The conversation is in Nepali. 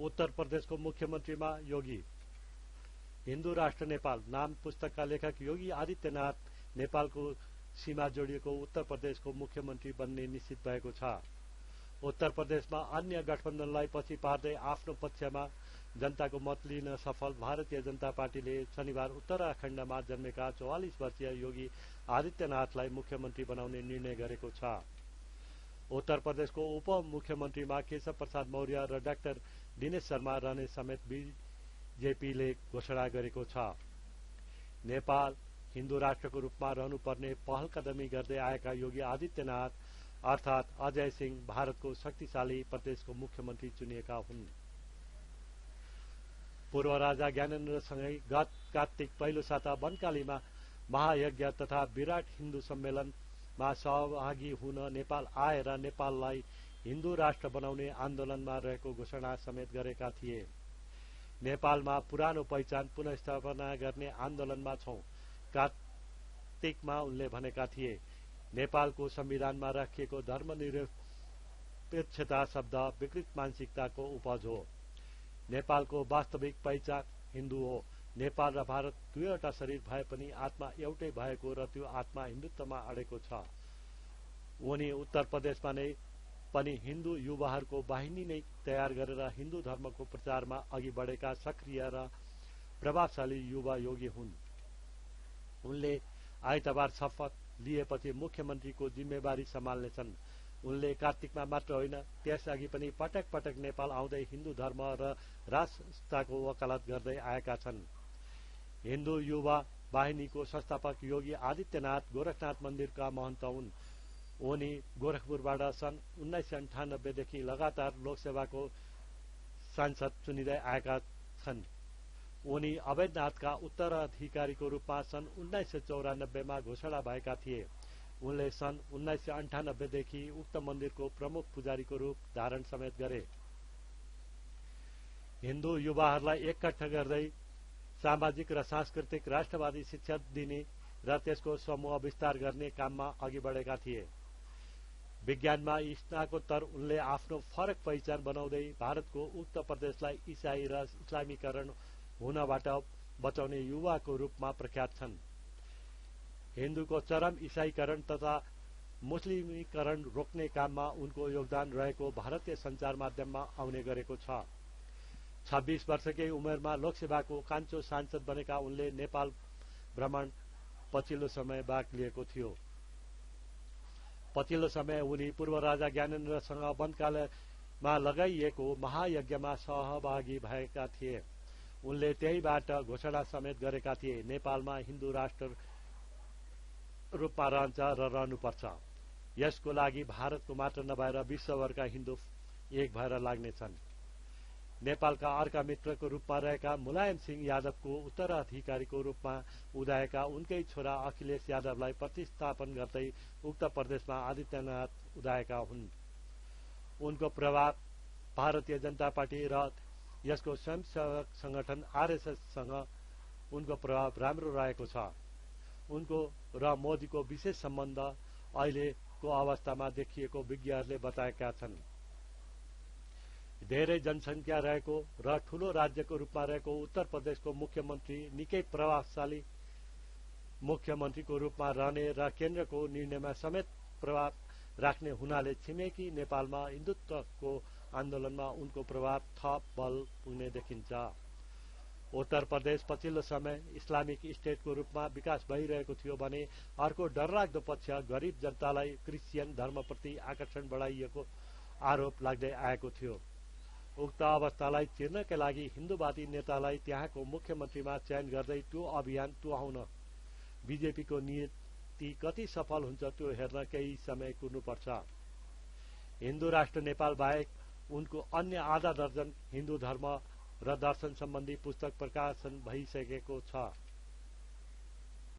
उत्तर प्रदेशको मुख्यमन्त्रीमा योगी। हिन्दू राष्ट्र नेपाल नाम पुस्तकका लेखक योगी आदित्यनाथ नेपालको सीमा जोडिएको उत्तर प्रदेशको मुख्यमन्त्री बन्ने निश्चित भएको छ। उत्तर प्रदेशमा अन्य गठबन्धनलाई पछि पार्दै आफ्नो पक्षमा जनताको मत लिन सफल भारतीय जनता पार्टीले शनिबार उत्तराखण्डमा जन्मेका 44 वर्षीय योगी आदित्यनाथलाई मुख्यमन्त्री बनाउने निर्णय गरेको छ। उत्तर प्रदेशको उपमुख्यमन्त्रीमा केशव प्रसाद मौर्य र डाक्टर दिनेश शर्मा रहने समेत बीजेपीले घोषणा गरेको छ। नेपाल हिन्दू राष्ट्रको रूपमा रहनुपर्ने पहल कदमी गर्दै आएका योगी आदित्यनाथ अर्थात अजय सिंह भारतको शक्तिशाली प्रदेशको मुख्यमन्त्री चुनिएका हुन्। पूर्व राजा ज्ञानेन्द्रसँगै गत कार्तिक पहिलो साता बनकालीमा महायज्ञ तथा विराट हिन्दू सम्मेलनमा सहभागी हुन नेपाल आएर नेपाललाई हिन्दू राष्ट्र बनाउने आन्दोलनमा रहेको घोषणा समेत गरेका थिए। नेपालमा पुरानो पहिचान पुनर्स्थापना गर्ने आन्दोलनमा छौं कार्तिकमा उनले भनेका थिए। नेपालको संविधानमा राखिएको धर्मनिरपेक्षता शब्द विकृत मानसिकताको उपज हो। नेपालको वास्तविक पहिचान हिन्दू हो। नेपाल र भारत दुईवटा शरीर भए पनि आत्मा एउटै भएको र त्यो आत्मा हिन्दुत्वमा अडेको छ। उनी उत्तर प्रदेशमा नै पनि हिन्दू युवाहरूको वाहिनी नै तयार गरेर हिन्दू धर्मको प्रचारमा अघि बढेका सक्रिय र प्रभावशाली युवा योगी हुन्। उनले आइतबार शपथ लिएपछि मुख्यमन्त्रीको जिम्मेवारी सम्हाल्नेछन्। उनले कार्तिकमा मात्र होइन त्यसअघि पनि पटक पटक नेपाल आउँदै हिन्दू धर्म र राष्ट्रको वकालत गर्दै आएका छन्। हिन्दू युवा वाहिनीको संस्थापक योगी आदित्यनाथ गोरखनाथ मन्दिरका महन्त हुन्। उनी गोरखपुरबाट सन् 1998 देखि लगातार लोकसभाको सांसद चुनिँदै आएका छन्। उनी अवैधनाथका उत्तराधिकारीको रूपमा सन् 1994 मा घोषणा भएका थिए। उनले सन् 1998 देखि उक्त मन्दिरको प्रमुख पुजारीको रूप धारण समेत गरे। हिन्दू युवाहरूलाई एकट्ठा गर्दै सामाजिक र सांस्कृतिक राष्ट्रवादी शिक्षा दिने र त्यसको समूह विस्तार गर्ने काममा अघि बढेका थिए। विज्ञानमा स्नातकोत्तर उनले आफ्नो फरक पहिचान बनाउँदै भारतको उक्त प्रदेशलाई इसाई र इस्लामीकरण हुनबाट बचाउने युवाको रूपमा प्रख्यात छन्। हिन्दूको चरम इसाईकरण तथा मुस्लिमीकरण रोक्ने काममा उनको योगदान रहेको भारतीय सञ्चार माध्यममा आउने गरेको छ। 26 वर्षकै उमेरमा लोकसभाको कान्छो सांसद बनेका उनले नेपाल भ्रमण पछिल्लो समय भाग लिएको थियो। पछिल्लो समय उनी पूर्व राजा ज्ञानेन्द्रसँग बनकालीमा लगाइएको महायज्ञमा सहभागी भएका थिए। उनले त्यहीबाट घोषणा समेत गरेका थिए नेपालमा हिन्दू राष्ट्र रूपमा रहन्छ र रहनुपर्छ। यसको लागि भारतको मात्र नभएर विश्वभरका हिन्दू एक भएर लाग्नेछन्। नेपालका अर्का मित्रको रूपमा रहेका मुलायम सिंह यादवको उत्तराधिकारीको रूपमा उदाएका उनकै छोरा अखिलेश यादवलाई प्रतिस्थापन गर्दै उक्त प्रदेशमा आदित्यनाथ उदाएका हुन्। उनको प्रभाव भारतीय जनता पार्टी र यसको स्वयंसेवक संगठन आरएसएससँग उनको प्रभाव राम्रो रहेको छ। उनको र मोदीको विशेष सम्बन्ध अहिलेको अवस्थामा देखिएको विज्ञहरूले बताएका छन्। धेरै जनसङ्ख्या रहेको र ठूलो राज्यको रूपमा रहेको उत्तर प्रदेशको मुख्यमन्त्री निकै प्रभावशाली मुख्यमन्त्रीको रूपमा रहने र केन्द्रको निर्णयमा समेत प्रभाव राख्ने हुनाले छिमेकी नेपालमा हिन्दुत्वको आन्दोलनमा उनको प्रभाव थप बल पुग्ने देखिन्छ। उत्तर प्रदेश पछिल्लो समय इस्लामिक स्टेटको रूपमा विकास भइरहेको थियो भने अर्को डरलाग्दो पक्ष गरिब जनतालाई क्रिश्चियन धर्मप्रति आकर्षण बढाइएको आरोप लाग्दै आएको थियो। उक्त अवस्थालाई चिर्नका लागि हिन्दूवादी नेतालाई त्यहाँको मुख्यमन्त्रीमा चयन गर्दै त्यो अभियान तुहाउन बीजेपीको नीति कति सफल हुन्छ त्यो हेर्न केही समय कुर्नुपर्छ। हिन्दू राष्ट्र नेपाल बाहेक उनको अन्य आधा दर्जन हिन्दू धर्म र दर्शन सम्बन्धी पुस्तक प्रकाशन भइसकेको छ।